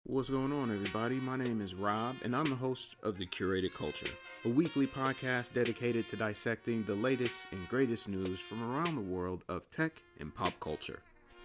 What's going on, everybody? My name is Rob, and I'm the host of The Curated Culture, a weekly podcast dedicated to dissecting the latest and greatest news from around the world of tech and pop culture.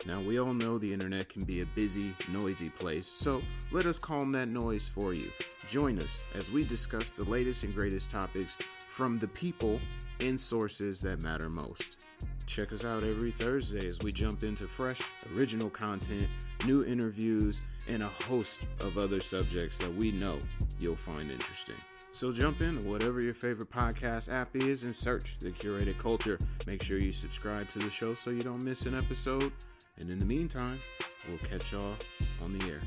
Now, we all know the internet can be a busy, noisy place, so let us calm that noise for you. Join us as we discuss the latest and greatest topics from the people and sources that matter most. Check us out every Thursday as we jump into fresh, original content, new interviews, and a host of other subjects that we know you'll find interesting. So jump in to whatever your favorite podcast app is and search The Curated Culture. Make sure you subscribe to the show so you don't miss an episode. And in the meantime, we'll catch y'all on the air.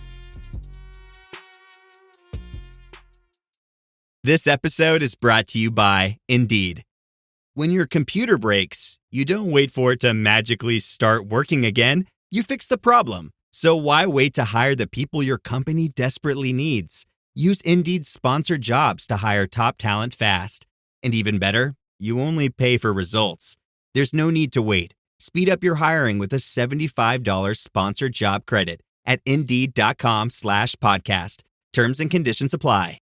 This episode is brought to you by Indeed. When your computer breaks, you don't wait for it to magically start working again. You fix the problem. So why wait to hire the people your company desperately needs? Use Indeed's sponsored jobs to hire top talent fast. And even better, you only pay for results. There's no need to wait. Speed up your hiring with a $75 sponsored job credit at Indeed.com/podcast. Terms and conditions apply.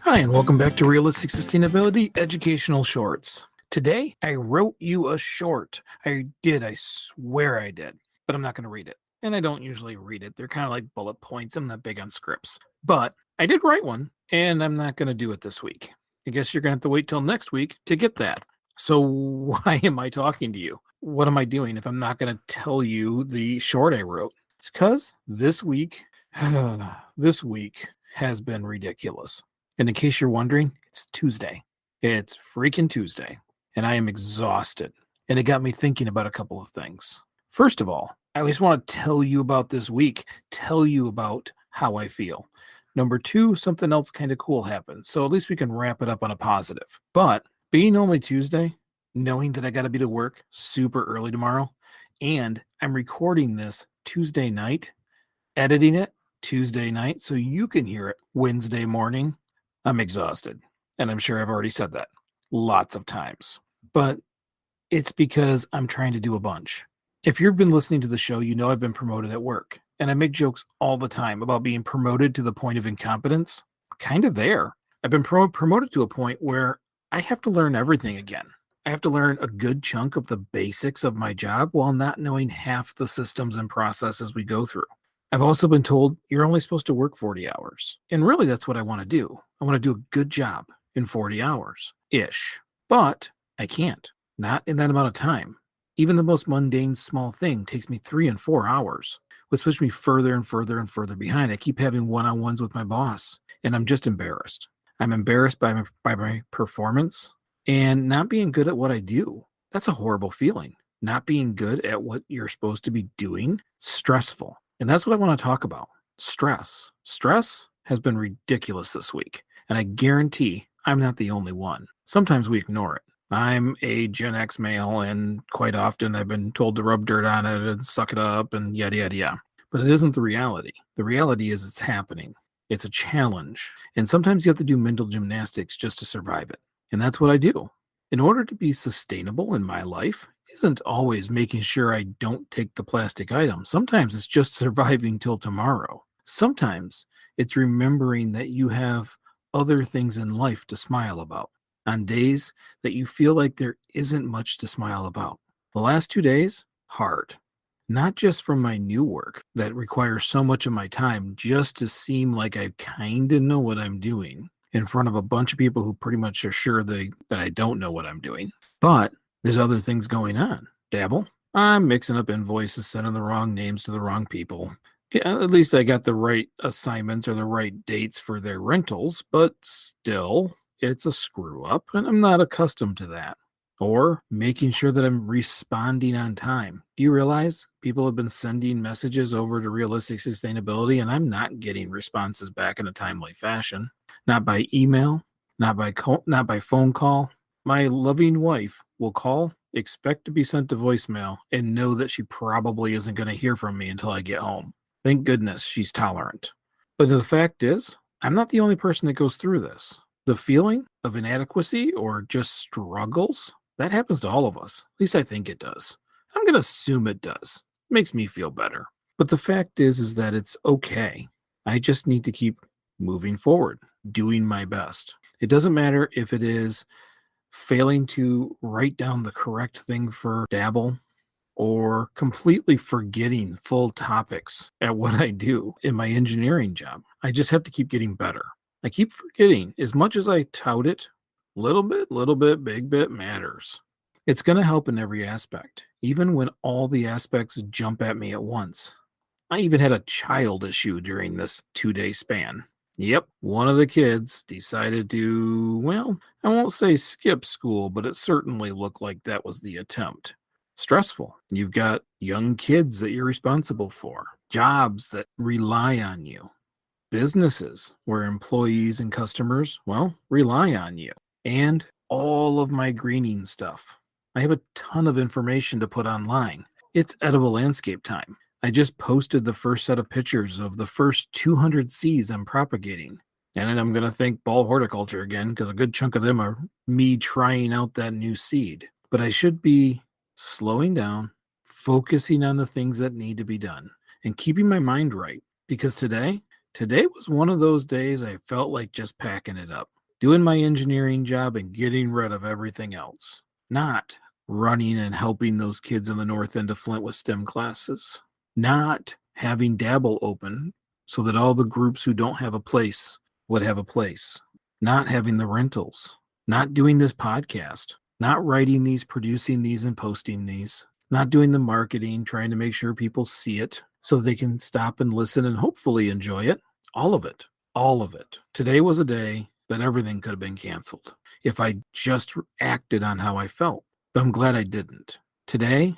Hi, and welcome back to Realistic Sustainability Educational Shorts. Today, I wrote you a short. I swear I did, but I'm not going to read it. And I don't usually read it. They're kind of like bullet points. I'm not big on scripts. But I did write one, and I'm not going to do it this week. I guess you're going to have to wait till next week to get that. So why am I talking to you? What am I doing if I'm not going to tell you the short I wrote? It's because this week has been ridiculous. And in case you're wondering, it's Tuesday. It's freaking Tuesday. And I am exhausted. And it got me thinking about a couple of things. First of all, I just want to tell you about this week, tell you about how I feel. Number two, something else kind of cool happened. So at least we can wrap it up on a positive. But being only Tuesday, knowing that I got to be to work super early tomorrow, and I'm recording this Tuesday night, editing it Tuesday night so you can hear it Wednesday morning, I'm exhausted. And I'm sure I've already said that lots of times. But it's because I'm trying to do a bunch. If you've been listening to the show, you know I've been promoted at work. And I make jokes all the time about being promoted to the point of incompetence. Kind of there. I've been promoted to a point where I have to learn everything again. I have to learn a good chunk of the basics of my job while not knowing half the systems and processes we go through. I've also been told you're only supposed to work 40 hours. And really, that's what I want to do. I want to do a good job in 40 hours-ish. But I can't. Not in that amount of time. Even the most mundane small thing takes me 3 and 4 hours, which puts me further and further and further behind. I keep having one-on-ones with my boss, and I'm just embarrassed. I'm embarrassed by my performance and not being good at what I do. That's a horrible feeling. Not being good at what you're supposed to be doing, stressful. And that's what I want to talk about. Stress. Stress has been ridiculous this week. And I guarantee I'm not the only one. Sometimes we ignore it. I'm a Gen X male, and quite often I've been told to rub dirt on it and suck it up and yada, yada, yada. But it isn't the reality. The reality is it's happening. It's a challenge. And sometimes you have to do mental gymnastics just to survive it. And that's what I do. In order to be sustainable in my life, isn't always making sure I don't take the plastic item. Sometimes it's just surviving till tomorrow. Sometimes it's remembering that you have other things in life to smile about on days that you feel like there isn't much to smile about. The last 2 days, hard. Not just from my new work that requires so much of my time just to seem like I kind of know what I'm doing in front of a bunch of people who pretty much are sure that I don't know what I'm doing. But there's other things going on. Dabble. I'm mixing up invoices, sending the wrong names to the wrong people. Yeah, at least I got the right assignments or the right dates for their rentals, but still, it's a screw up, and I'm not accustomed to that. Or making sure that I'm responding on time. Do you realize people have been sending messages over to Realistic Sustainability, and I'm not getting responses back in a timely fashion? Not by email, not by phone call. My loving wife will call, expect to be sent to voicemail, and know that she probably isn't going to hear from me until I get home. Thank goodness she's tolerant. But the fact is, I'm not the only person that goes through this. The feeling of inadequacy or just struggles, that happens to all of us. At least I think it does. I'm I'm going to assume it does. Makes me feel better. But the fact is that it's okay. I just need to keep moving forward, doing my best. It doesn't matter if it is failing to write down the correct thing for Dabble or completely forgetting full topics at what I do in my engineering job. I just have to keep getting better. I keep forgetting as much as I tout it, little bit, big bit matters. It's going to help in every aspect, even when all the aspects jump at me at once. I even had a child issue during this 2-day span. Yep, one of the kids decided to, well, I won't say skip school, but it certainly looked like that was the attempt. Stressful. You've got young kids that you're responsible for, jobs that rely on you, businesses where employees and customers, well, rely on you, and all of my greening stuff. I have a ton of information to put online. It's edible landscape time. I just posted the first set of pictures of the first 200 seeds I'm propagating. And then I'm going to thank Ball Horticulture again, because a good chunk of them are me trying out that new seed. But I should be slowing down, focusing on the things that need to be done, and keeping my mind right. Because today was one of those days I felt like just packing it up, doing my engineering job and getting rid of everything else. Not running and helping those kids in the north end of Flint with STEM classes. Not having Dabble open so that all the groups who don't have a place would have a place. Not having the rentals. Not doing this podcast. Not writing these, producing these, and posting these. Not doing the marketing, trying to make sure people see it so they can stop and listen and hopefully enjoy it. All of it. All of it. Today was a day that everything could have been canceled if I just acted on how I felt. But I'm glad I didn't. Today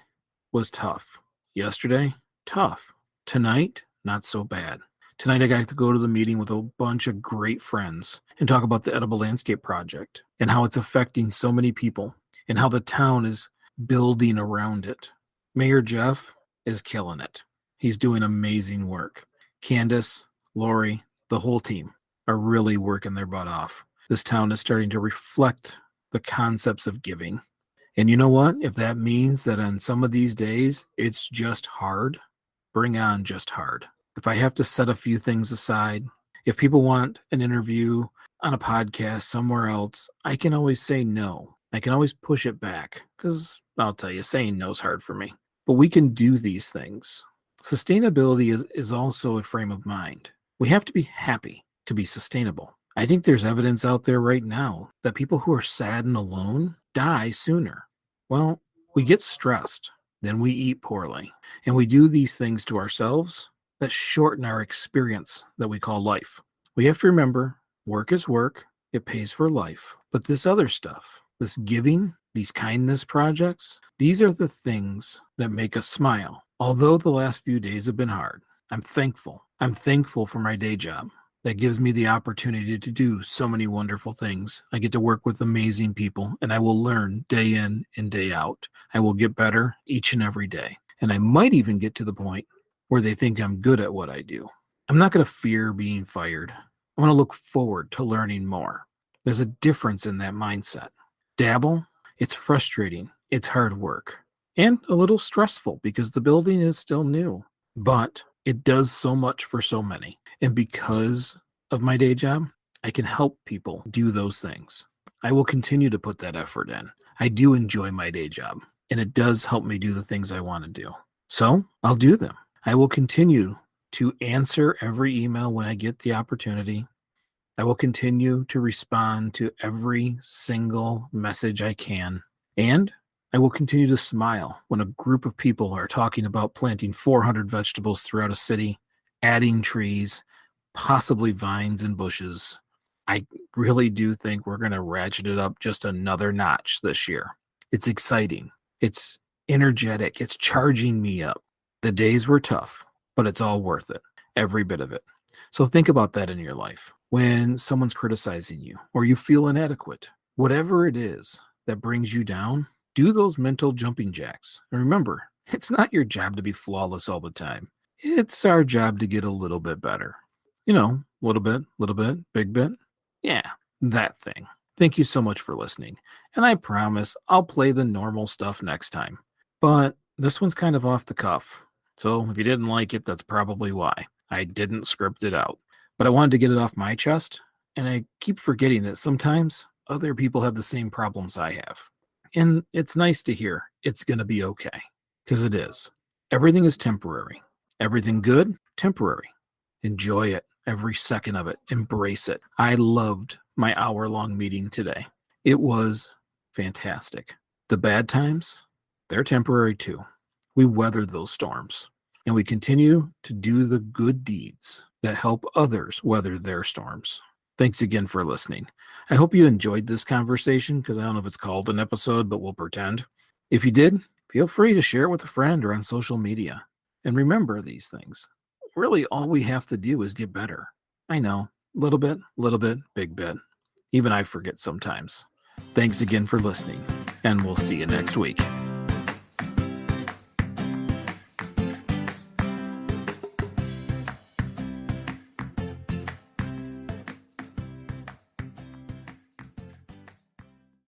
was tough. Yesterday, tough. Tonight, not so bad. Tonight, I got to go to the meeting with a bunch of great friends and talk about the Edible Landscape Project and how it's affecting so many people and how the town is building around it. Mayor Jeff is killing it. He's doing amazing work. Candace, Lori, the whole team are really working their butt off. This town is starting to reflect the concepts of giving. And you know what? If that means that on some of these days, it's just hard, bring on just hard. If I have to set a few things aside, if people want an interview on a podcast somewhere else, I can always say no. I can always push it back because I'll tell you, saying no is hard for me. But we can do these things. Sustainability is also a frame of mind. We have to be happy to be sustainable. I think there's evidence out there right now that people who are sad and alone die sooner. Well, we get stressed, then we eat poorly, and we do these things to ourselves that shorten our experience that we call life. We have to remember, work is work, it pays for life. But this other stuff, this giving, these kindness projects, these are the things that make us smile. Although the last few days have been hard, I'm thankful. I'm thankful for my day job. That gives me the opportunity to do so many wonderful things. I get to work with amazing people, and I will learn day in and day out. I will get better each and every day. And I might even get to the point where they think I'm good at what I do. I'm not going to fear being fired. I want to look forward to learning more. There's a difference in that mindset. Dabble, it's frustrating. It's hard work and a little stressful because the building is still new, but it does so much for so many. And because of my day job, I can help people do those things. I will continue to put that effort in. I do enjoy my day job, and it does help me do the things I want to do. So I'll do them. I will continue to answer every email when I get the opportunity. I will continue to respond to every single message I can. And I will continue to smile when a group of people are talking about planting 400 vegetables throughout a city, adding trees, possibly vines and bushes. I really do think we're going to ratchet it up just another notch this year. It's exciting. It's energetic. It's charging me up. The days were tough, but it's all worth it. Every bit of it. So think about that in your life. When someone's criticizing you or you feel inadequate, whatever it is that brings you down, do those mental jumping jacks. And remember, it's not your job to be flawless all the time. It's our job to get a little bit better. You know, little bit, big bit. Yeah, that thing. Thank you so much for listening. And I promise I'll play the normal stuff next time. But This one's kind of off the cuff. So if you didn't like it, that's probably why. I didn't script it out. But I wanted to get it off my chest, and I keep forgetting that sometimes other people have the same problems I have. And it's nice to hear it's going to be okay, because it is. Everything is temporary. Everything good, temporary. Enjoy it, every second of it. Embrace it. I loved my hour-long meeting today. It was fantastic. The bad times, they're temporary too. We weather those storms, and we continue to do the good deeds that help others weather their storms. Thanks again for listening. I hope you enjoyed this conversation, because I don't know if it's called an episode, but we'll pretend. If you did, feel free to share it with a friend or on social media. And remember these things. Really, all we have to do is get better. I know, little bit, big bit. Even I forget sometimes. Thanks again for listening, and we'll see you next week.